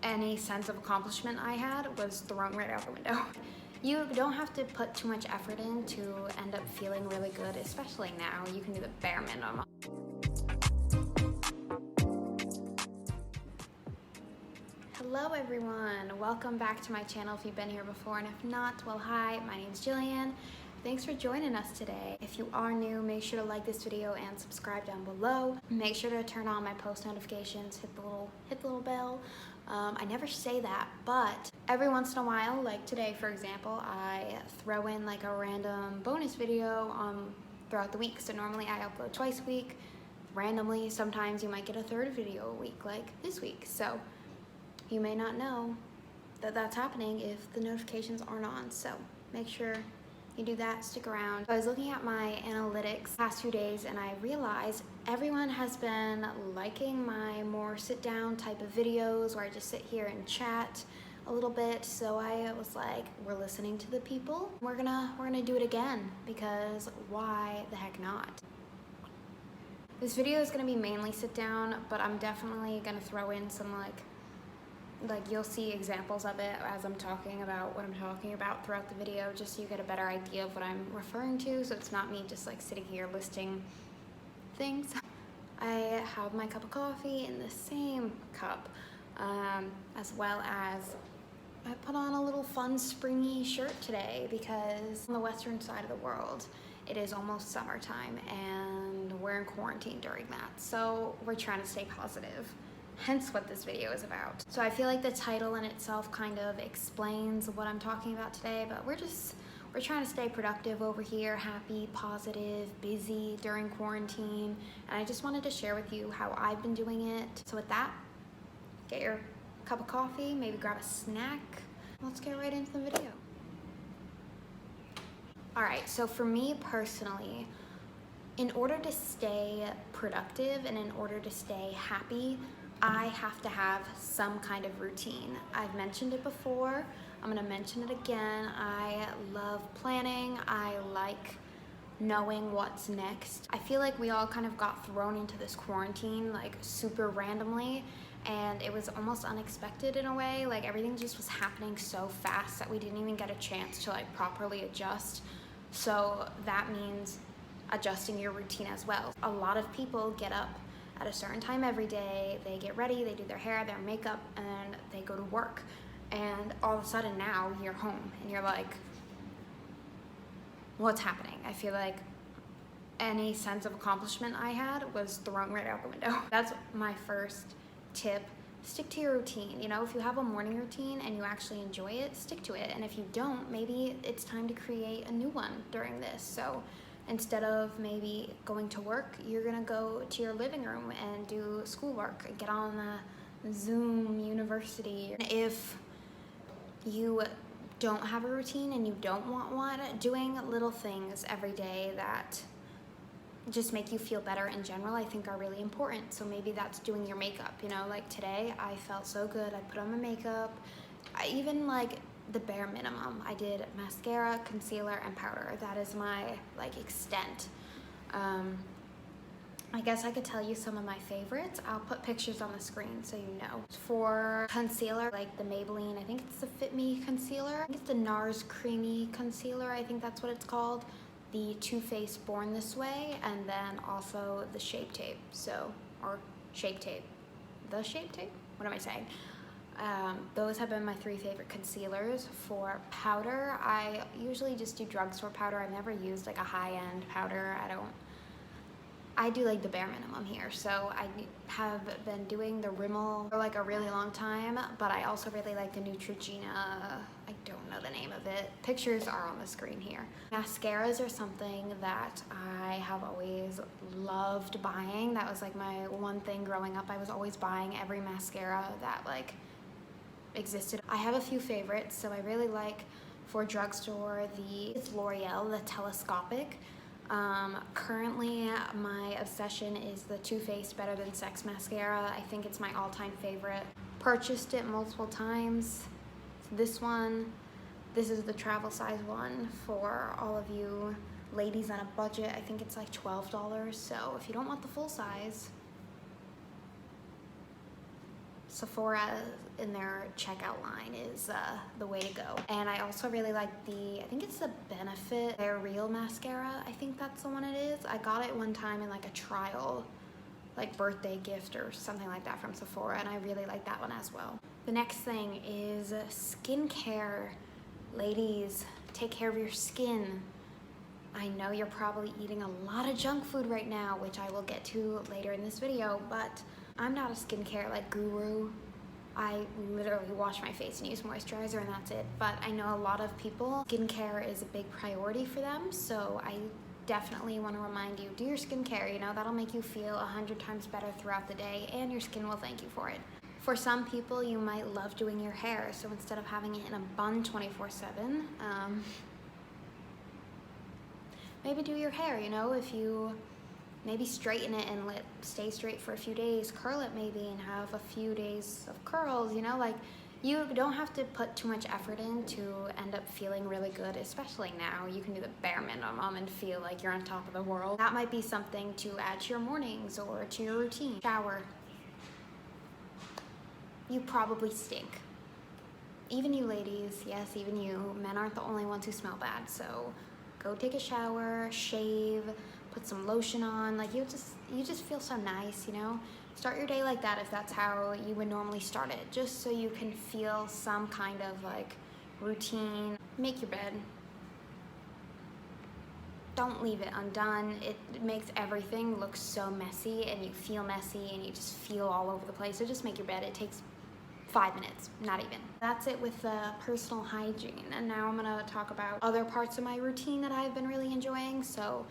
any sense of accomplishment I had was thrown right out the window. You don't have to put too much effort in to end up feeling really good, especially now. You can do the bare minimum. Hello everyone, welcome back to my channel if you've been here before, and if not, well hi, my name's Jillian. Thanks for joining us today. If you are new, make sure to like this video and subscribe down below. Make sure to turn on my post notifications, hit the little bell. I never say that, but every once in a while, like today for example, I throw in like a random bonus video throughout the week. So normally I upload twice a week. Randomly, sometimes you might get a third video a week, like this week. So you may not know that that's happening if the notifications aren't on. So make sure you do that, stick around. I was looking at my analytics past few days and I realized everyone has been liking my more sit down type of videos where I just sit here and chat a little bit. So I was like, we're listening to the people. We're gonna do it again, because why the heck not? This video is gonna be mainly sit down, but I'm definitely gonna throw in some like you'll see examples of it as I'm talking about what I'm talking about throughout the video, just so you get a better idea of what I'm referring to, so it's not me just like sitting here listing things. I have my cup of coffee in the same cup, as well as I put on a little fun springy shirt today because on the western side of the world it is almost summertime and we're in quarantine during that, so we're trying to stay positive. Hence what this video is about. So I feel like the title in itself kind of explains what I'm talking about today, but we're trying to stay productive over here, happy, positive, busy during quarantine, and I just wanted to share with you how I've been doing it. So with that, get your cup of coffee, maybe grab a snack. Let's get right into the video. All right, so for me personally, in order to stay productive and in order to stay happy, I have to have some kind of routine. I've mentioned it before, I'm gonna mention it again. I love planning, I like knowing what's next. I feel like we all kind of got thrown into this quarantine like super randomly, and it was almost unexpected in a way. Like everything just was happening so fast that we didn't even get a chance to like properly adjust. So that means adjusting your routine as well. A lot of people get up at a certain time every day, they get ready, they do their hair, their makeup, and they go to work. And all of a sudden now you're home and you're like, what's happening? I feel like any sense of accomplishment I had was thrown right out the window. That's my first tip. Stick to your routine. You know, if you have a morning routine and you actually enjoy it, stick to it. And if you don't, maybe it's time to create a new one during this. So instead of maybe going to work, you're gonna go to your living room and do schoolwork, get on the Zoom University. If you don't have a routine and you don't want one, doing little things every day that just make you feel better in general, I think are really important. So maybe that's doing your makeup, you know, like today I felt so good, I put on my makeup. I even like the bare minimum. I did mascara, concealer, and powder. That is my like extent. I guess I could tell you some of my favorites. I'll put pictures on the screen so you know. For concealer, like the Maybelline, I think it's the Fit Me concealer. I think it's the NARS Creamy Concealer, I think that's what it's called. The Too Faced Born This Way, and then also the Shape Tape. Or Shape Tape. The Shape Tape? What am I saying? Those have been my three favorite concealers. For powder, I usually just do drugstore powder. I've never used like a high-end powder. I do like the bare minimum here. So I have been doing the Rimmel for like a really long time, but I also really like the Neutrogena, I don't know the name of it. Pictures are on the screen here. Mascaras are something that I have always loved buying. That was like my one thing growing up. I was always buying every mascara that like existed. I have a few favorites, so I really like for drugstore it's L'Oreal, the telescopic. Currently my obsession is the Too Faced Better Than Sex mascara. I think it's my all-time favorite. Purchased it multiple times. This one, this is the travel size one for all of you ladies on a budget. I think it's like $12, so if you don't want the full size, Sephora in their checkout line is the way to go. And I also really like I think it's the Benefit, their Real Mascara. I think that's the one it is. I got it one time in like a trial, like birthday gift or something like that from Sephora, and I really like that one as well. The next thing is skincare. Ladies, take care of your skin. I know you're probably eating a lot of junk food right now, which I will get to later in this video, but I'm not a skincare like guru. I literally wash my face and use moisturizer and that's it. But I know a lot of people, skincare is a big priority for them. So I definitely want to remind you, do your skincare, you know, that'll make you feel 100 times better throughout the day and your skin will thank you for it. For some people, you might love doing your hair. So instead of having it in a bun 24/7, maybe do your hair, you know, if you maybe straighten it and let it stay straight for a few days, curl it maybe and have a few days of curls, you know, like you don't have to put too much effort in to end up feeling really good, especially now. You can do the bare minimum and feel like you're on top of the world. That might be something to add to your mornings or to your routine. Shower. You probably stink. Even you ladies, yes, even you, men aren't the only ones who smell bad, so go take a shower, shave, put some lotion on, like you just feel so nice, you know? Start your day like that if that's how you would normally start it, just so you can feel some kind of like routine. Make your bed. Don't leave it undone. It makes everything look so messy and you feel messy and you just feel all over the place. So just make your bed. It takes 5 minutes, not even. That's it with personal hygiene. And now I'm gonna talk about other parts of my routine that I've been really enjoying. So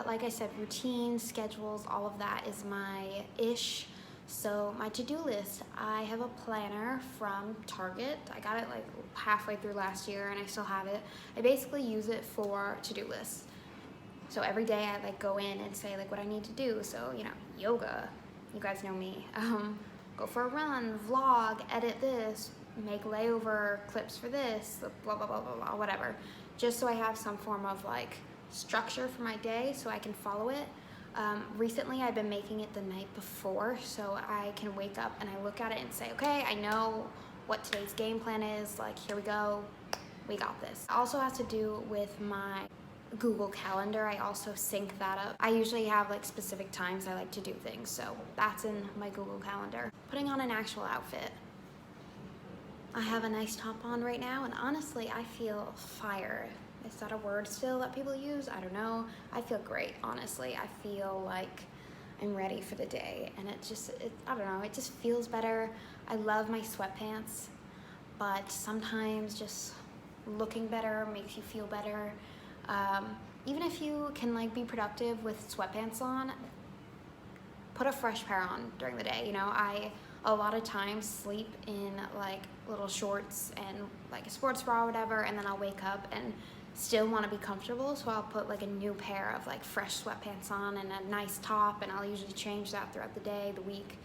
like I said, routine, schedules, all of that is my ish. So my to-do list, I have a planner from Target. I got it like halfway through last year and I still have it. I basically use it for to-do lists. So every day I like go in and say like what I need to do. So, you know, yoga, you guys know me. Go for a run, vlog, edit this, make layover clips for this, blah, blah, blah, blah, blah, whatever. Just so I have some form of like structure for my day so I can follow it. Recently I've been making it the night before so I can wake up and I look at it and say, okay, I know what today's game plan is, like here we go, we got this. It also has to do with my Google Calendar. I also sync that up. I usually have like specific times I like to do things, so that's in my Google Calendar. Putting on an actual outfit. I have a nice top on right now and honestly I feel fire. Is that a word still that people use? I don't know. I feel great, honestly. I feel like I'm ready for the day and I don't know, it just feels better. I love my sweatpants, but sometimes just looking better makes you feel better. Even if you can like be productive with sweatpants on, put a fresh pair on during the day. You know, I a lot of times sleep in like little shorts and like a sports bra or whatever, and then I'll wake up and still want to be comfortable, so I'll put like a new pair of like fresh sweatpants on and a nice top, and I'll usually change that throughout the day, the week.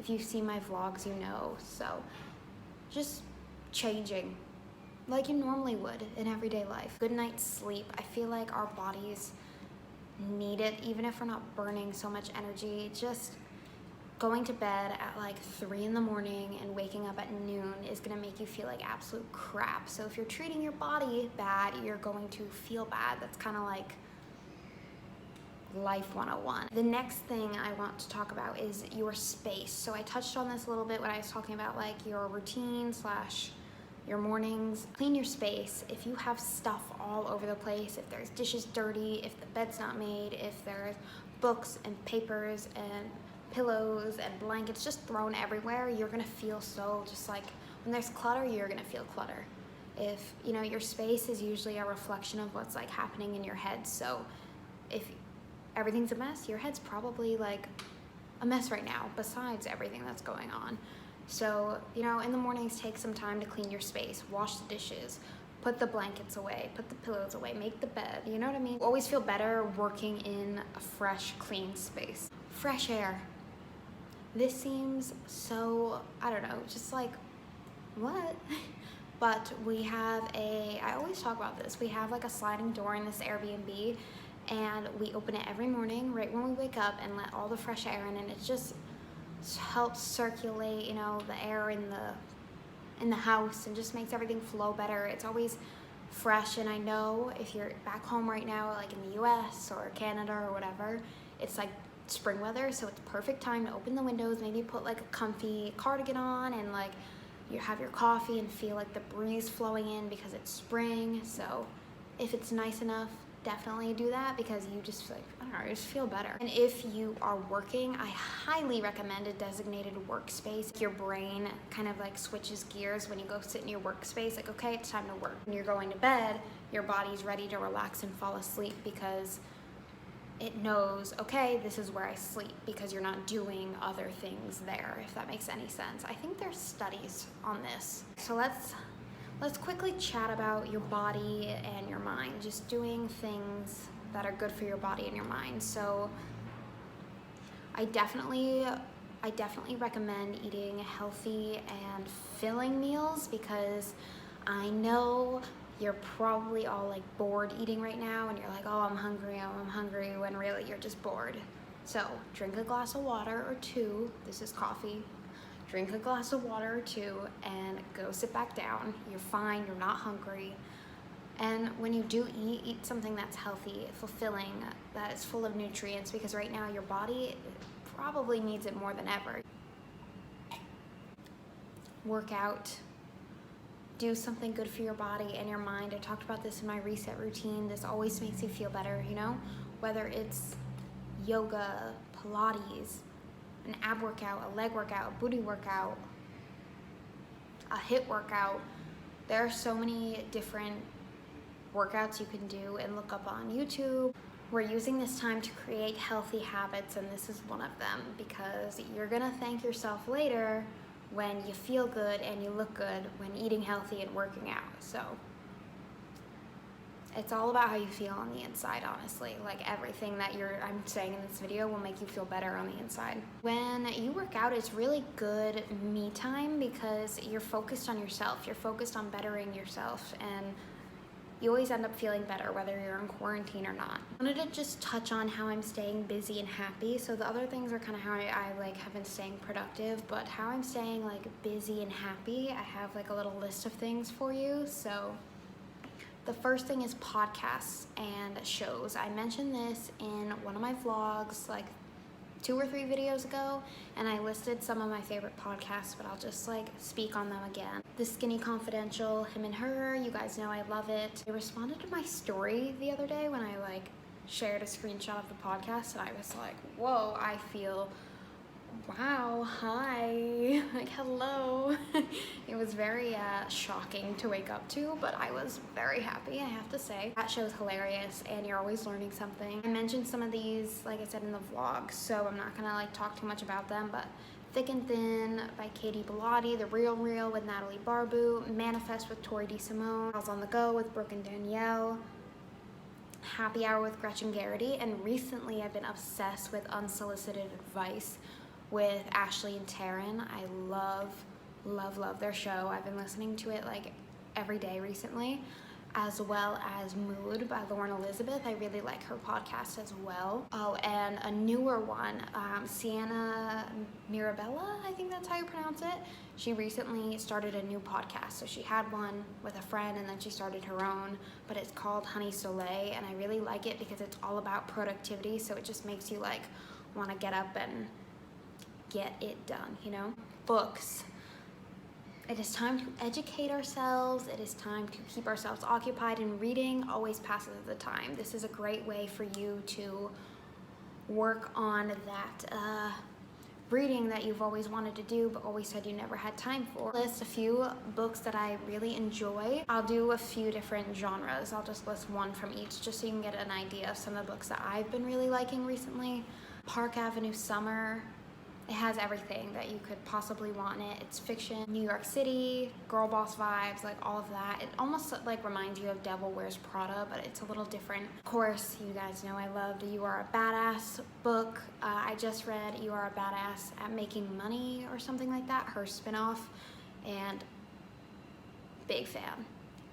If you see my vlogs, you know. So just changing like you normally would in everyday life. Good night's sleep. I feel like our bodies need it, even if we're not burning so much energy. Just going to bed at like 3 in the morning and waking up at noon is gonna make you feel like absolute crap. So if you're treating your body bad, you're going to feel bad. That's kind of like life 101. The next thing I want to talk about is your space. So I touched on this a little bit when I was talking about like your routine slash your mornings. Clean your space. If you have stuff all over the place, if there's dishes dirty, if the bed's not made, if there's books and papers and pillows and blankets just thrown everywhere, you're gonna feel so just like, when there's clutter, you're gonna feel clutter. If, you know, your space is usually a reflection of what's like happening in your head. So if everything's a mess, your head's probably like a mess right now, besides everything that's going on. So, you know, in the mornings, take some time to clean your space, wash the dishes, put the blankets away, put the pillows away, make the bed, you know what I mean? Always feel better working in a fresh, clean space. Fresh air. This seems so, I don't know, just like, what? But we have I always talk about this, we have like a sliding door in this Airbnb, and we open it every morning right when we wake up and let all the fresh air in, and it's just helps circulate, you know, the air in the house, and just makes everything flow better. It's always fresh. And I know if you're back home right now, like in the US or Canada or whatever, it's like spring weather, so it's perfect time to open the windows, maybe put like a comfy cardigan on, and like you have your coffee and feel like the breeze flowing in because it's spring. So if it's nice enough, definitely do that, because you just like, I don't know, you just feel better. And if you are working, I highly recommend a designated workspace. Your brain kind of like switches gears when you go sit in your workspace, like, okay, it's time to work. When you're going to bed, your body's ready to relax and fall asleep because it knows, okay, this is where I sleep, because you're not doing other things there, if that makes any sense. I think there's studies on this. So let's quickly chat about your body and your mind, just doing things that are good for your body and your mind. So I definitely recommend eating healthy and filling meals, because I know you're probably all like bored eating right now, and you're like, oh, I'm hungry, when really you're just bored. So drink a glass of water or two. This is coffee. Drink a glass of water or two and go sit back down. You're fine, you're not hungry. And when you do eat something that's healthy, fulfilling, that is full of nutrients, because right now your body probably needs it more than ever. Work out. Do something good for your body and your mind. I talked about this in my reset routine. This always makes you feel better, you know? Whether it's yoga, Pilates, an ab workout, a leg workout, a booty workout, a hip workout. There are so many different workouts you can do and look up on YouTube. We're using this time to create healthy habits, and this is one of them, because you're gonna thank yourself later when you feel good and you look good when eating healthy and working out. So it's all about how you feel on the inside, honestly. Like everything that I'm saying in this video will make you feel better on the inside. When you work out, it's really good me time, because you're focused on yourself. You're focused on bettering yourself, and you always end up feeling better whether you're in quarantine or not. I wanted to just touch on how I'm staying busy and happy. So the other things are kind of how I like have been staying productive, but how I'm staying like busy and happy, I have like a little list of things for you. So the first thing is podcasts and shows. I mentioned this in one of my vlogs like 2 or 3 videos ago, and I listed some of my favorite podcasts, but I'll just like speak on them again. The Skinny Confidential, Him and Her, you guys know I love it. They responded to my story the other day when I like shared a screenshot of the podcast, and I was like, whoa, I feel, wow, hi, like hello. It was very shocking to wake up to, but I was very happy, I have to say. That show is hilarious, and you're always learning something. I mentioned some of these, like I said, in the vlog, so I'm not gonna like talk too much about them, but Thick and Thin by Katie Bellotti, The Real Real with Natalie Barbu, Manifest with Tori DeSimone, Girls on the Go with Brooke and Danielle, Happy Hour with Gretchen Garrity, and recently I've been obsessed with Unsolicited Advice with Ashley and Taryn. I love their show. I've been listening to it like every day recently, as well as Mood by Lauren Elizabeth. I really like her podcast as well. Oh, and a newer one, Sienna Mirabella, I think that's how you pronounce it. She recently started a new podcast. So she had one with a friend, and then she started her own, but it's called Honey Soleil, and I really like it because it's all about productivity. So it just makes you like want to get up and get it done, you know? Books. It is time to educate ourselves. It is time to keep ourselves occupied, and reading always passes the time. This is a great way for you to work on that reading that you've always wanted to do but always said you never had time for. List a few books that I really enjoy. I'll do a few different genres. I'll just list one from each just so you can get an idea of some of the books that I've been really liking recently. Park Avenue Summer. It has everything that you could possibly want in it. It's fiction, New York City, girl boss vibes, like all of that. It almost like reminds you of Devil Wears Prada, but it's a little different. Of course, you guys know I loved You Are a Badass book. I just read You Are a Badass at Making Money or something like that, her spinoff, and big fan.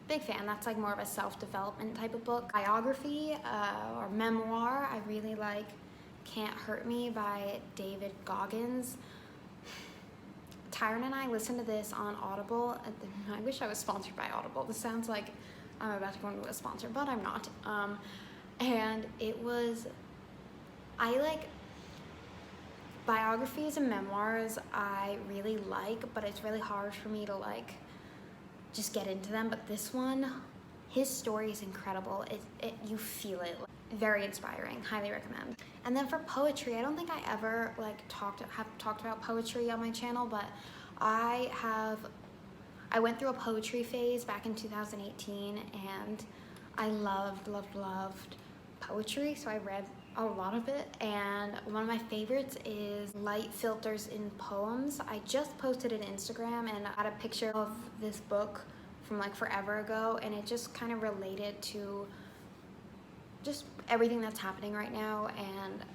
Big fan. That's like more of a self-development type of book. Biography or memoir, I really like Can't Hurt Me by David Goggins. Tyron and I listened to this on Audible. I wish I was sponsored by Audible. This sounds like I'm about to go into a sponsor, but I'm not. And it was, I like biographies and memoirs I really like, but it's really hard for me to like just get into them. But this one, his story is incredible. You feel it. Very inspiring. Highly recommend. And then for poetry, I don't think I ever like have talked about poetry on my channel, but I went through a poetry phase back in 2018, and I loved poetry, so I read a lot of it, and one of my favorites is light filters in poems. I just posted an Instagram and I had a picture of this book from like forever ago, and it just kind of related to just everything that's happening right now, and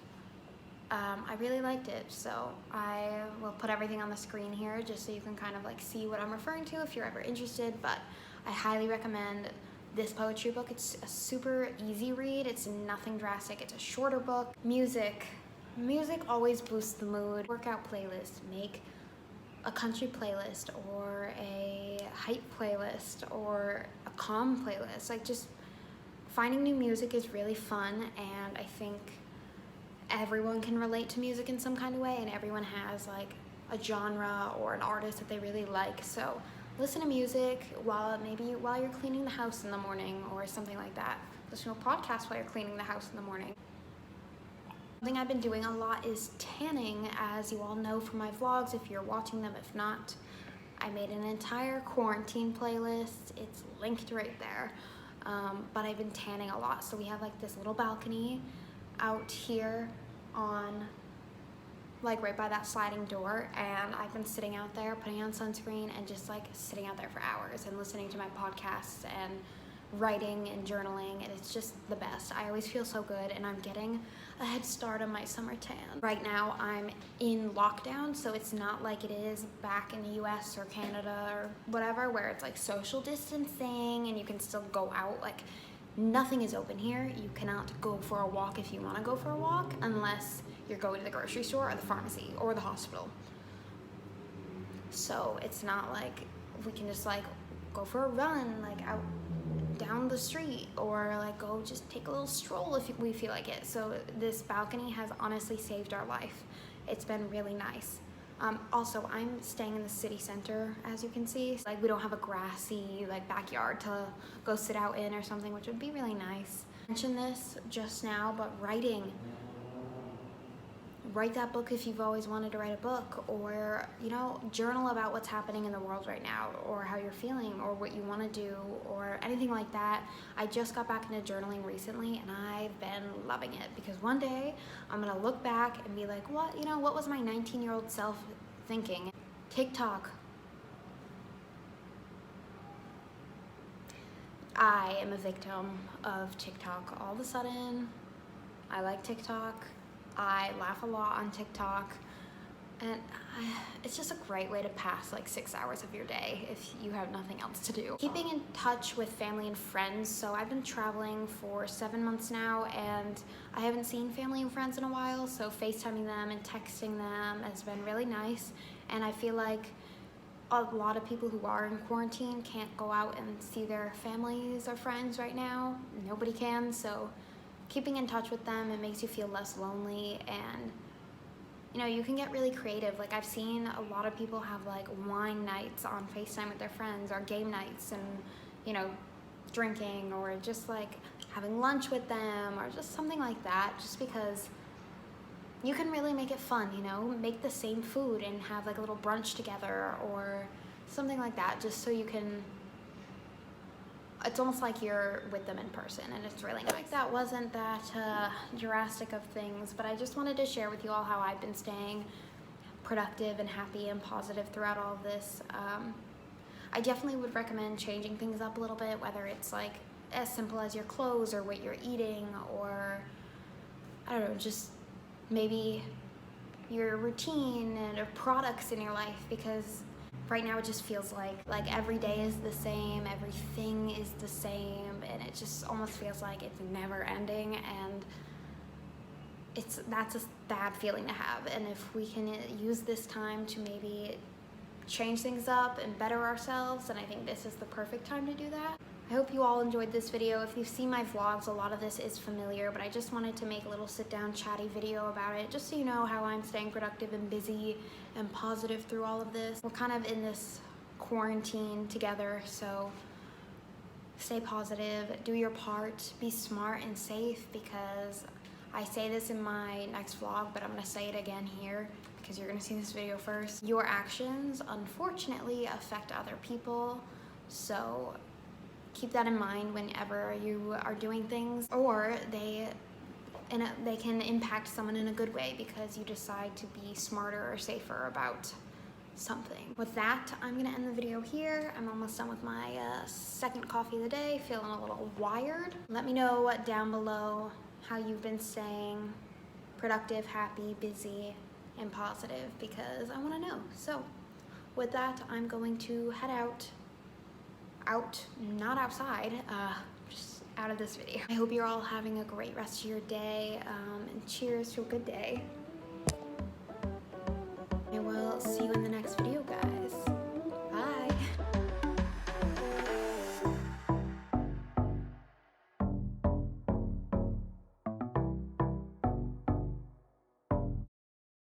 I really liked it. So I will put everything on the screen here just so you can kind of like see what I'm referring to if you're ever interested, but I highly recommend this poetry book. It's a super easy read. It's nothing drastic. It's a shorter book. Music always boosts the mood. Workout playlist, make a country playlist or a hype playlist or a calm playlist. Like, just finding new music is really fun, and I think everyone can relate to music in some kind of way, and everyone has like a genre or an artist that they really like. So listen to music while you're cleaning the house in the morning or something like that. Listen to a podcast while you're cleaning the house in the morning. Something I've been doing a lot is tanning, as you all know from my vlogs if you're watching them. If not, I made an entire quarantine playlist. It's linked right there. But I've been tanning a lot. So we have like this little balcony out here on like right by that sliding door, and I've been sitting out there putting on sunscreen and just like sitting out there for hours and listening to my podcasts and writing and journaling, and it's just the best. I always feel so good, and I'm getting a head start on my summer tan. Right now I'm in lockdown, so it's not like it is back in the US or Canada or whatever, where it's like social distancing and you can still go out. Like, nothing is open here. You cannot go for a walk if you want to go for a walk unless you're going to the grocery store or the pharmacy or the hospital. So it's not like we can just like go for a run like out down the street, or like go just take a little stroll if we feel like it. So this balcony has honestly saved our life. It's been really nice. Also, I'm staying in the city center, as you can see. Like, we don't have a grassy like backyard to go sit out in or something, which would be really nice. I mentioned this just now, but write that book if you've always wanted to write a book, or, you know, journal about what's happening in the world right now, or how you're feeling, or what you want to do, or anything like that. I just got back into journaling recently, and I've been loving it, because one day I'm gonna look back and be like, what was my 19-year-old self thinking? TikTok. I am a victim of TikTok. All of a sudden, I like TikTok. I laugh a lot on TikTok, and it's just a great way to pass like 6 hours of your day if you have nothing else to do. Keeping in touch with family and friends. So I've been traveling for 7 months now, and I haven't seen family and friends in a while, so FaceTiming them and texting them has been really nice. And I feel like a lot of people who are in quarantine can't go out and see their families or friends right now. Nobody can, so keeping in touch with them, it makes you feel less lonely, and you know, you can get really creative. Like, I've seen a lot of people have like wine nights on FaceTime with their friends, or game nights, and, you know, drinking, or just like having lunch with them, or just something like that, just because you can really make it fun, you know, make the same food and have like a little brunch together or something like that, just so you can, it's almost like you're with them in person, and it's really nice. That wasn't that drastic of things, but I just wanted to share with you all how I've been staying productive and happy and positive throughout all of this. I definitely would recommend changing things up a little bit, whether it's like as simple as your clothes or what you're eating, or I don't know, just maybe your routine and or products in your life, because right now it just feels like every day is the same, everything is the same, and it just almost feels like it's never ending, and that's a bad feeling to have. And if we can use this time to maybe change things up and better ourselves, and I think this is the perfect time to do that. I hope you all enjoyed this video. If you've seen my vlogs, a lot of this is familiar, but I just wanted to make a little sit-down chatty video about it, just so you know how I'm staying productive and busy and positive through all of this. We're kind of in this quarantine together, so stay positive, do your part, be smart and safe, because I say this in my next vlog, but I'm gonna say it again here because you're gonna see this video first. Your actions, unfortunately, affect other people, so keep that in mind whenever you are doing things, or they can impact someone in a good way because you decide to be smarter or safer about something. With that, I'm gonna end the video here. I'm almost done with my second coffee of the day, feeling a little wired. Let me know down below how you've been staying productive, happy, busy, and positive, because I want to know. So with that, I'm going to head out, not outside, just out of this video. I hope you're all having a great rest of your day, and cheers to a good day. I will see you in the